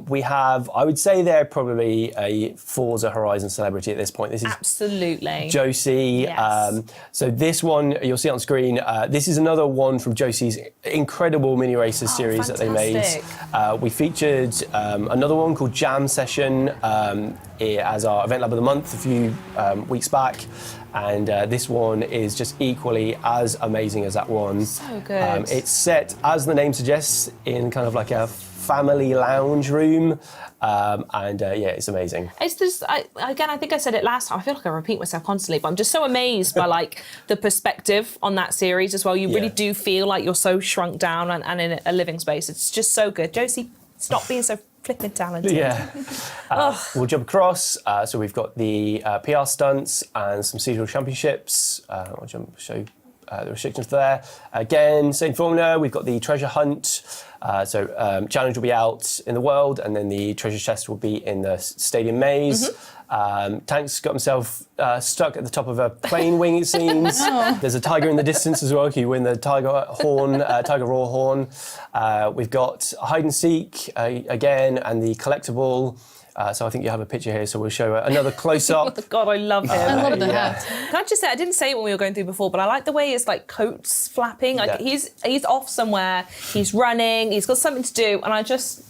We have, I would say they're probably a Forza Horizon celebrity at this point. This is Absolutely. Josie. Yes. So this one, you'll see on screen, this is another one from Josie's incredible mini races series that they made. fantastic. We featured another one called Jam Session as our EventLab of the month a few weeks back. And this one is just equally as amazing as that one. So good. It's set, as the name suggests, in kind of like a family lounge room. Yeah, it's amazing. It's just, again, I think I said it last time. I feel like I repeat myself constantly, but I'm just so amazed by like the perspective on that series as well. You really do feel like you're so shrunk down and in a living space. It's just so good. Josie, stop being so flipping talented. Yeah. We'll jump across. So we've got the PR stunts and some seasonal championships. I'll show the restrictions there. Again, same formula. We've got the treasure hunt. Challenge will be out in the world, and then the treasure chest will be in the stadium maze. Tank's got himself stuck at the top of a plane wing, it seems. There's a tiger in the distance as well. You win the tiger roar horn. We've got hide and seek again, and the collectible. So I think you have a picture here, so we'll show another close-up. God, I love him. I love the hat. Can I just say, I didn't say it when we were going through before, but I like the way his like coat's flapping. Like he's off somewhere, he's running, he's got something to do, and I just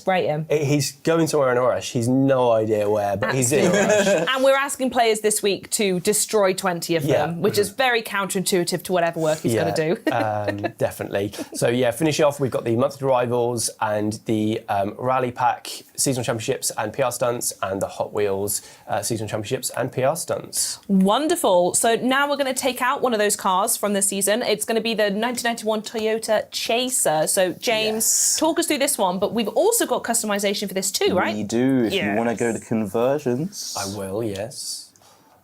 rate him. He's going somewhere in a rush. He's no idea where, but he's in a rush. And we're asking players this week to destroy 20 of them, which is very counterintuitive to whatever work he's going to do. Definitely. So yeah, finish off, we've got the monthly rivals and the Rally Pack Seasonal Championships and PR Stunts, and the Hot Wheels Seasonal Championships and PR Stunts. Wonderful. So now we're going to take out one of those cars from the season. It's going to be the 1991 Toyota Chaser. So James, talk us through this one, but we've also got customization for this too, right? We do. If you want to go to conversions. I will, yes.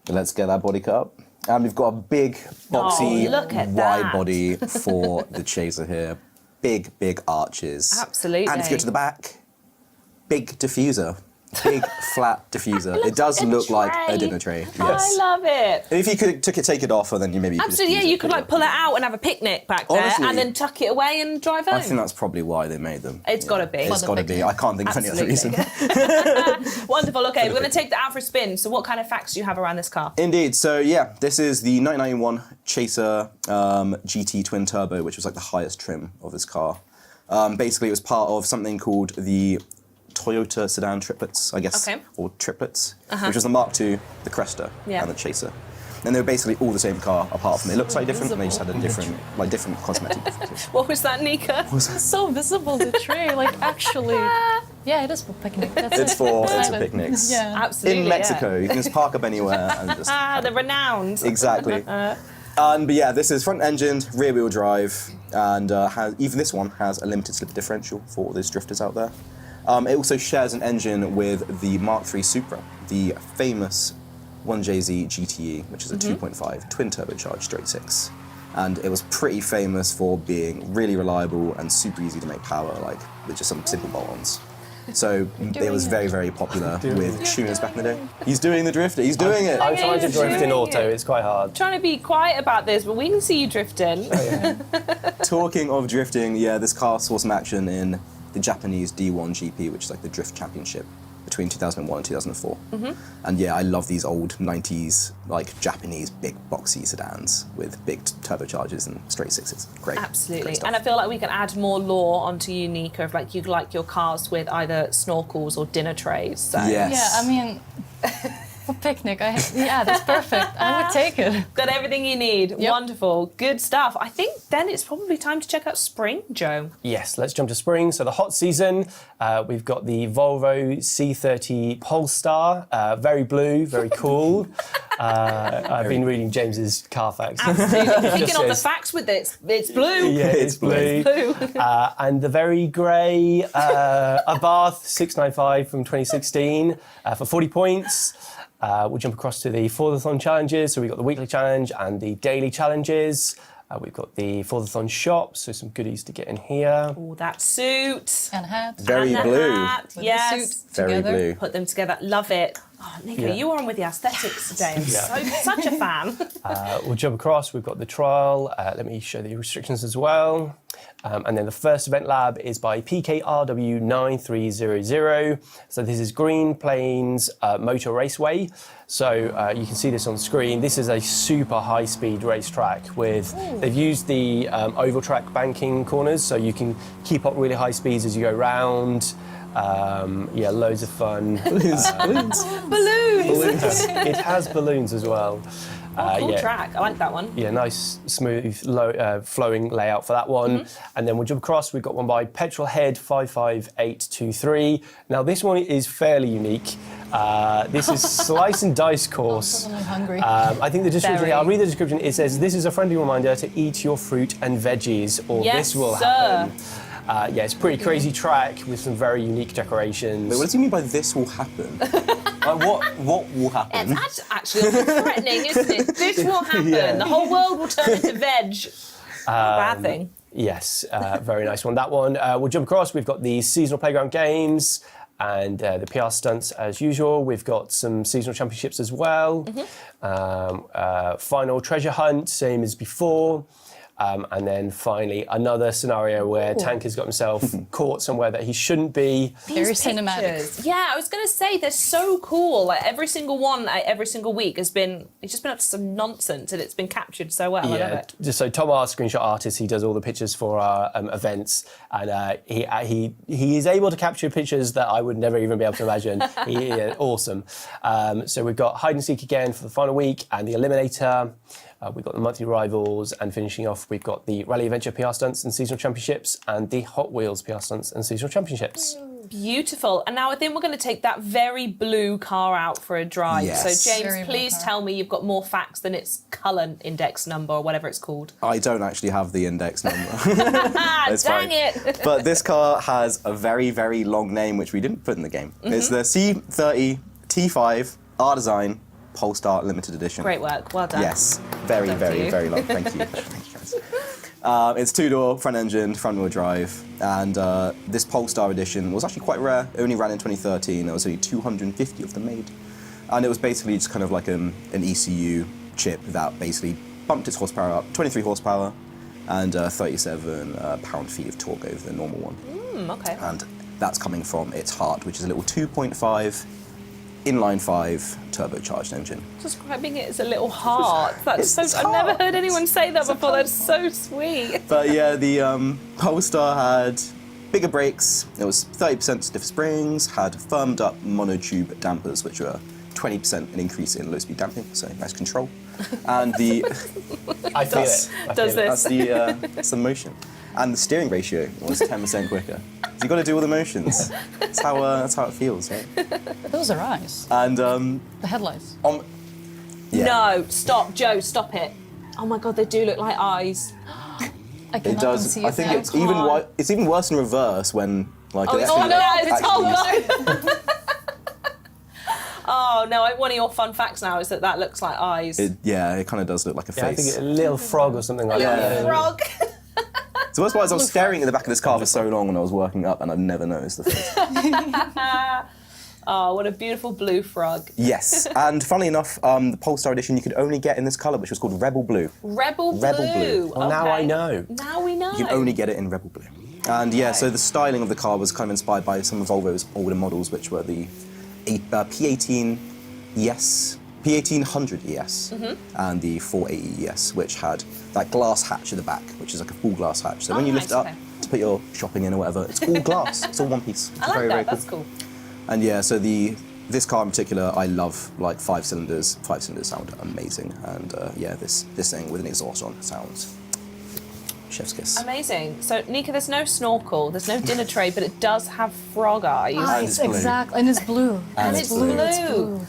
Let's get that body cut up. And we've got a big, boxy, look at wide that. body for the Chaser here. Big, big arches. Absolutely. And if you go to the back, big diffuser. Big, flat diffuser. It does like a look like a tray. dinner tray. Yes. I love it. And if you could take it off, then you maybe Absolutely, yeah. You could like pull it out and have a picnic back there, Honestly, and then tuck it away and drive home. I think that's probably why they made them. It's gotta be. It's got to be. I can't think of any other reason. Wonderful. Okay, we're going to take that out for a spin. So, what kind of facts do you have around this car? Indeed. So yeah, this is the 1991 Chaser GT Twin Turbo, which was like the highest trim of this car. Basically, it was part of something called the Toyota sedan triplets, I guess, or triplets, which was the Mark II, the Cresta, and the Chaser. And they were basically all the same car, apart from they looked slightly different, and they just had a different cosmetic differences. What was that, Nika? It's so visible, the tray, like actually. Yeah, it is for picnic. That's It's for picnics. Yeah. Absolutely. In Mexico, you can just park up anywhere and just. The renowned. Exactly. But yeah, this is front-engined, rear-wheel drive, and even this one has a limited slip differential for all those drifters out there. It also shares an engine with the Mark III Supra, the famous 1JZ GTE, which is a 2.5 twin turbocharged straight six. And it was pretty famous for being really reliable and super easy to make power, like with just some simple bolt-ons. So it was very, very popular with tuners back in the day. He's doing the drifter, he's doing it! I'm trying to drift in auto, it's quite hard. Trying to be quiet about this, but we can see you drifting. Talking of drifting, yeah, this car saw some action in the Japanese D1 GP, which is like the drift championship. between 2001 and 2004. And yeah, I love these old 90s, like Japanese big boxy sedans with big turbochargers and straight sixes. Great. Absolutely. Great stuff. And I feel like we can add more lore onto Unica of like you'd like your cars with either snorkels or dinner trays. So. Yes. Yeah, I mean, for picnic, yeah, that's perfect. I would take it. Got everything you need. Yep. Wonderful. Good stuff. I think then it's probably time to check out spring, Joe. Yes, let's jump to spring. So the hot season, we've got the Volvo C30 Polestar, very blue, very cool. I've been reading James's car facts. Absolutely. Picking up the says- facts with it. It's blue. Yeah, it's blue. Blue. And the very grey Abarth 695 from 2016 for 40 points. We'll jump across to the Forzathon challenges. So we've got the weekly challenge and the daily challenges. We've got the Forzathon shop, so some goodies to get in here. Oh, that suit. And hat. Very And the blue. hat. With the Yes. suit Very together. blue. Put them together. Love it. Oh, Nico, Yeah. you are on with the aesthetics today. I'm Yeah. such a fan. We'll jump across. We've got the trial. Let me show the restrictions as well. And then the first event lab is by PKRW9300. So this is Green Plains Motor Raceway. So you can see this on screen. This is a super high-speed racetrack with, they've used the oval track banking corners, so you can keep up really high speeds as you go round. Yeah, loads of fun. Balloons. Balloons. It has balloons as well. Cool yeah. track. I like that one. Yeah, nice, smooth, flowing layout for that one. And then we'll jump across. We've got one by Petrolhead 55823. Now, this one is fairly unique. This is Slice and Dice course. I'm hungry. I think the description, Very. I'll read the description. It says, this is a friendly reminder to eat your fruit and veggies, or Yes, this will sir. happen. Yeah, it's a pretty crazy track with some very unique decorations. Wait, what does he mean by this will happen? Like, what will happen? It's actually a bit threatening, isn't it? This will happen. Yeah. The whole world will turn into veg. Not a bad thing. Yes, very nice one. That one. We'll jump across. We've got the seasonal playground games and the PR stunts as usual. We've got some seasonal championships as well. Final treasure hunt, same as before. And then finally, another scenario where Tank has got himself caught somewhere that he shouldn't be. Very These cinematic. pictures. Yeah, I was going to say they're so cool. Like every single one, every single week has been. It's just been up to some nonsense, and it's been captured so well. I love Yeah, it. just so Tom, our screenshot artist, he does all the pictures for our events, and he is able to capture pictures that I would never even be able to imagine. Awesome. So we've got hide and seek again for the final week, and the eliminator. We've got the monthly rivals, and finishing off, we've got the Rally Adventure PR Stunts and Seasonal Championships, and the Hot Wheels PR Stunts and Seasonal Championships. Beautiful. And now I think we're going to take that very blue car out for a drive. Yes. So James, Very blue please car. tell me you've got more facts than its colour index number or whatever it's called. I don't actually have the index number. Ah, It's dang fine. it. But this car has a very, very long name, which we didn't put in the game. It's the C30 T5 R Design Polestar Limited Edition. Great work. Well done. Yes, very, Thank very, you. very long. Thank you. Thank you, guys. It's two-door, front engine, front-wheel drive, and this Polestar edition was actually quite rare. It only ran in 2013. There was only 250 of them made, and it was basically just kind of like an ECU chip that basically bumped its horsepower up, 23 horsepower, and 37 pound-feet of torque over the normal one. Okay. And that's coming from its heart, which is a little 2.5 inline 5 turbocharged engine. Describing it as a little heart. That's It's so. I've never heart. heard anyone say that before. That's so sweet. But yeah, the Polestar had bigger brakes. It was 30% stiff springs, had firmed up monotube dampers, which were 20% an increase in low-speed damping, so nice control. And the I feel Does- it. I does feel it. this. that's the motion. And the steering ratio was 10% quicker. So you got to do all the motions. That's how it feels, right? Those are eyes. And The headlights. yeah, No, stop, Joe, stop it. Oh my God, they do look like eyes. I it cannot does. unsee I it think now. it's even it's even worse in reverse when like Oh, it it's actually, no, it's Oh no, one of your fun facts now is that looks like eyes. it kind of does look like a Yeah, I face. think a little frog or something like that. Frog. So the worst part is I was staring at the back of this car for so long when I was working up, and I've never noticed the face. Oh, what a beautiful blue frog. Yes, and funnily enough, the Polestar edition you could only get in this colour, which was called Rebel Blue. Rebel Blue. Rebel Blue. Well, now Okay. I know. Now we know. You can only get it in Rebel Blue. And yeah, so the styling of the car was kind of inspired by some of Volvo's older models, which were the P18 ES, P1800 ES, and the 480 ES, which had that glass hatch at the back, which is like a full glass hatch. So when you lift it up to put your shopping in or whatever, it's all glass. It's all one piece. It's I like very, that. very That's cool. And yeah, so this car in particular, I love, like 5 cylinders. 5 cylinders sound amazing, and yeah, this thing with an exhaust on sounds chef's kiss. Amazing. So, Nika, there's no snorkel, there's no dinner tray, but it does have frog eyes. it's blue. Exactly, and it's blue. And it's blue. blue.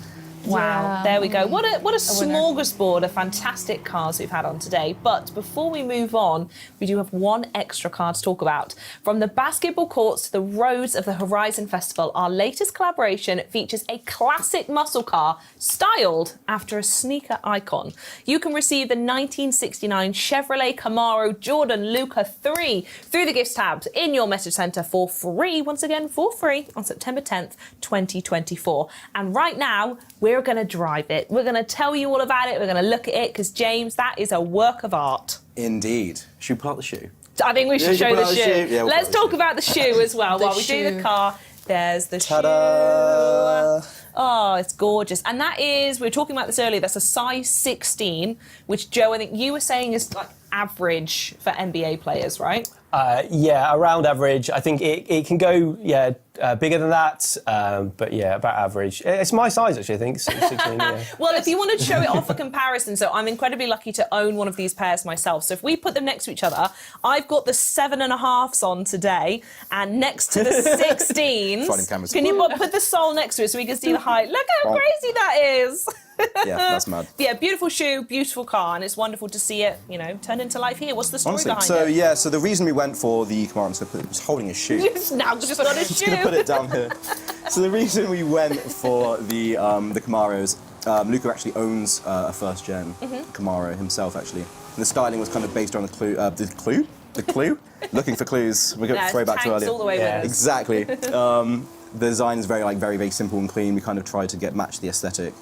Wow, Yeah. there we go. What a smorgasbord of fantastic cars we've had on today. But before we move on, we do have one extra car to talk about. From the basketball courts to the roads of the Horizon Festival, our latest collaboration features a classic muscle car styled after a sneaker icon. You can receive the 1969 Chevrolet Camaro Jordan Luca 3 through the gifts tabs in your message centre for free, once again for free, on September 10th, 2024. And right now, we're going to drive it. We're going to tell you all about it. We're going to look at it because, James, that is a work of art. Indeed. Should we pull out the shoe? I think we should show pull the out the shoe. shoe? Yeah, we'll Let's pull out talk the about the shoe as well The while we do the shoe. car. There's the Ta-da! shoe. Oh, it's gorgeous. And that is, we were talking about this earlier, that's a size 16, which, Joe, I think you were saying is like average for NBA players, right? Yeah, around average. I think it can go, bigger than that, but yeah, about average. It's my size, actually, I think, 16, yeah. Well, if you wanted to show it off for comparison, so I'm incredibly lucky to own one of these pairs myself. So if we put them next to each other, I've got the 7.5s on today, and next to the 16s, Front cameras. can you put the sole next to it so we can see the height? Look how crazy that is. Yeah, that's mad. Yeah, beautiful shoe, beautiful car, and it's wonderful to see it, turn into life here. What's the story Honestly, behind so it? yeah, so the reason we went for the Camaro, I'm just gonna put it, holding a shoe. It's now just got a Just gonna shoe. put it down here. So the reason we went for the Camaros, Luca actually owns a first gen Camaro himself, actually. And the styling was kind of based on the clue. Looking for clues. We're going to throw back to tanks earlier. all the way with us. Exactly. The design is very, very simple and clean. We kind of tried to match the aesthetic.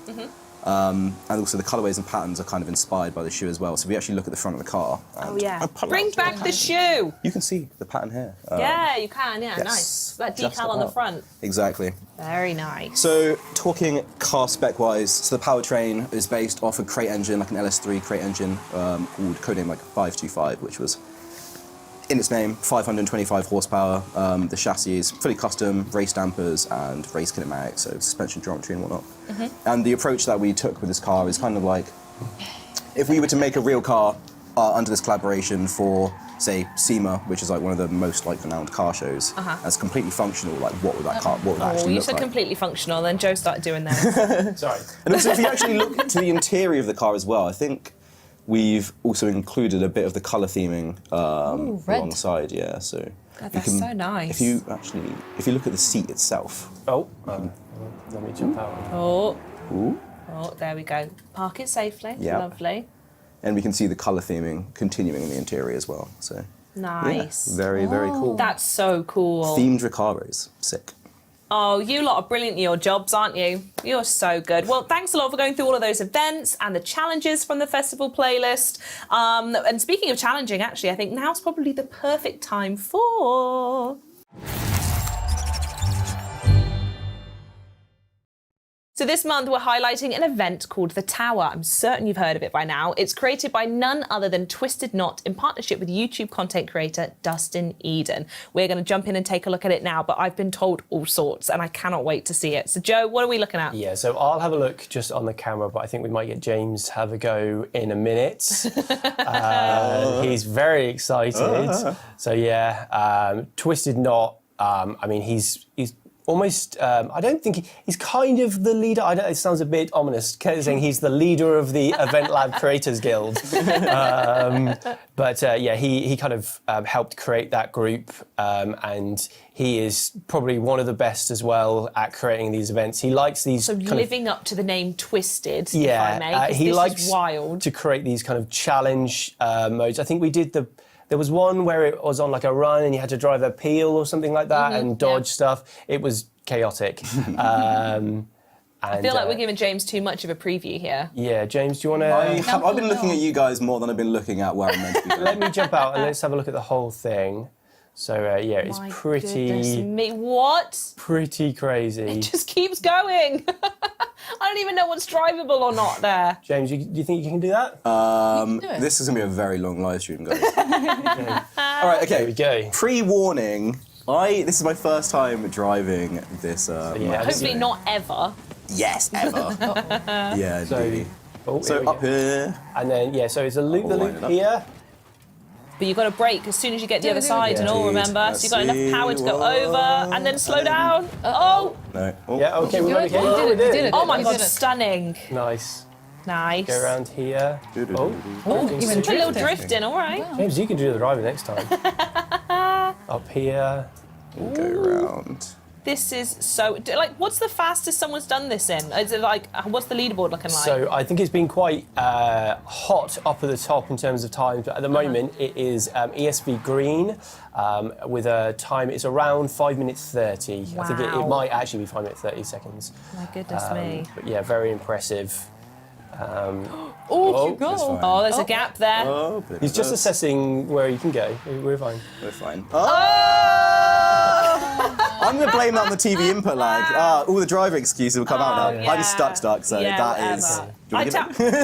And also the colorways and patterns are kind of inspired by the shoe as well. So we actually look at the front of the car. Oh, yeah. I'll pull it Bring out. back the shoe. You can see the pattern here. Yeah, you can. Yeah, yes, nice. That just decal on the about. front. Exactly. Very nice. So talking car spec wise, so the powertrain is based off a crate engine, like an LS3 crate engine, called codename like 525, which was in its name 525 horsepower. The chassis is fully custom, race dampers and race kinematics, so suspension geometry and whatnot. And the approach that we took with this car is kind of like, if we were to make a real car under this collaboration for, say, SEMA, which is like one of the most like renowned car shows, as completely functional, like what would that car, what would that Oh, actually you look said like? completely functional, then Joe started doing that. Sorry. And also, if you actually look to the interior of the car as well, I think we've also included a bit of the colour theming red. alongside. Yeah, so God, you that's so nice. If you look at the seat itself, Oh, let me jump out. Oh, ooh, there we go. Park it safely. Yeah. Lovely. and we can see the colour theming continuing in the interior as well. So Nice. yeah, very cool. That's so cool. Themed Recaros, sick. Oh, you lot are brilliant at your jobs, aren't you? You're so good. Well, thanks a lot for going through all of those events and the challenges from the festival playlist. And speaking of challenging, actually, I think now's probably the perfect time for... So this month we're highlighting an event called The Tower. I'm certain you've heard of it by now. It's created by none other than Twisted Knot in partnership with YouTube content creator Dustin Eden. We're going to jump in and take a look at it now, but I've been told all sorts and I cannot wait to see it. So Joe, what are we looking at? Yeah, so I'll have a look just on the camera, but I think we might get James to have a go in a minute. He's very excited. So yeah, Twisted Knot, I mean, he's almost, I don't think he's kind of the leader. It sounds a bit ominous, saying he's the leader of the EventLab Creators Guild. But yeah, he kind of helped create that group, and he is probably one of the best as well at creating these events. He likes these So kind living up to the name Twisted, yeah, if I may, 'cause he this likes is wild. to create these kind of challenge modes. I think we did there was one where it was on like a run and you had to drive a peel or something like that and dodge stuff. It was chaotic. I feel like we're giving James too much of a preview here. Yeah, James, do you want I've to... been looking at you guys more than I've been looking at where I'm meant to be. Let me jump out and let's have a look at the whole thing. So yeah, it's My pretty goodness me. What? pretty crazy. It just keeps going. I don't even know what's drivable or not there. James, do you think you can do that? This is going to be a very long live stream, guys. All right, okay. There we go. Pre-warning, this is my first time driving this. yeah, Hopefully not ever. Yes, ever. Yeah, So, indeed. oh, here So we up go. here. And then, yeah, so it's a loop the line it loop up. here. But you've got to brake as soon as you get to the other do side and all, Indeed. remember? So you've got Let's enough power to go see. over and then slow down. Oh! No. Oh. Yeah, okay, we're do okay. it. You did it. Oh my You god, did it. stunning. Nice. Nice. Go around here. Oh, Oh, even put a little drifting. drifting, all right. James, you can do the driving next time. Up here. Go around. This is so, like, what's the fastest someone's done this in? Is it like, what's the leaderboard looking like? So I think it's been quite hot up at the top in terms of time, but at the moment it is ESV Green with a time, it's around 5 minutes 30. I think Wow. it might actually be 5 minutes 30 seconds. My goodness me. But yeah, very impressive. Oh, That's fine. oh, there's a gap there. Oh, bit He's of just this. assessing where you can go. We're fine. We're fine. I'm going to blame that on the TV input lag. All the driver excuses will come out now. yeah. I'm stuck, so Yeah, that is... whatever. Do you I want to give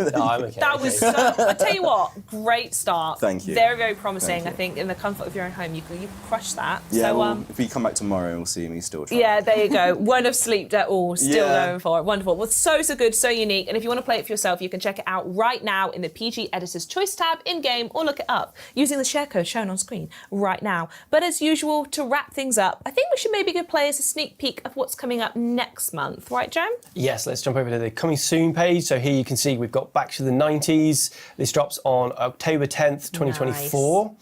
it? No, I'm okay. That was so, I tell you what, great start. Thank you. Very, very promising. Thank you. I think in the comfort of your own home, you can crush that. Yeah, So, well, if we come back tomorrow, we'll see me still trying. yeah, there you go. Won't have slept at all. Still Yeah. going for it. Wonderful. Well, so good, so unique. And if you want to play it for yourself, you can check it out right now in the PG Editor's Choice tab in-game or look it up using the share code shown on screen right now. But as usual, to wrap things up, I think we should maybe give players a sneak peek of what's coming up next month. Right, Jem? Yes, let's jump over to the coming soon page. So here you can see we've got Back to the 90s. This drops on October 10th, 2024.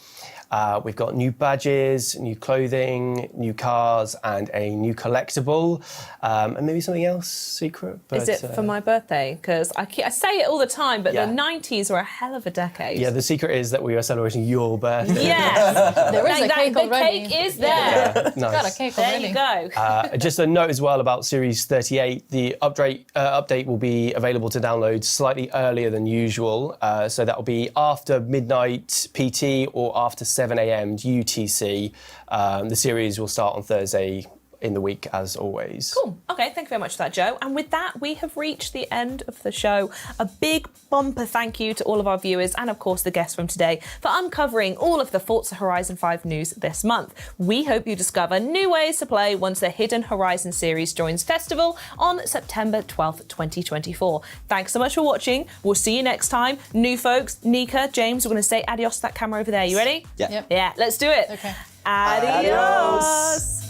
We've got new badges, new clothing, new cars, and a new collectible, and maybe something else secret. But, Is it for my birthday? Because I say it all the time, but Yeah. the 90s were a hell of a decade. Yeah, the secret is that we are celebrating your birthday. Yes. There is a cake the already. cake is there. Yeah, Got a nice. cake There already. you go. Just a note as well about Series 38. The update will be available to download slightly earlier than usual. So that will be after midnight PT or after 7 a.m. UTC. The series will start on Thursday in the week, as always. Cool. Okay, thank you very much for that, Joe. And with that, we have reached the end of the show. A big bumper thank you to all of our viewers and, of course, the guests from today for uncovering all of the Forza Horizon 5 news this month. We hope you discover new ways to play once the Hidden Horizon series joins Festival on September 12th, 2024. Thanks so much for watching. We'll see you next time. New folks, Nika, James, we're going to say adios to that camera over there. You ready? Yeah. Yep. Yeah, let's do it. Okay. Adios.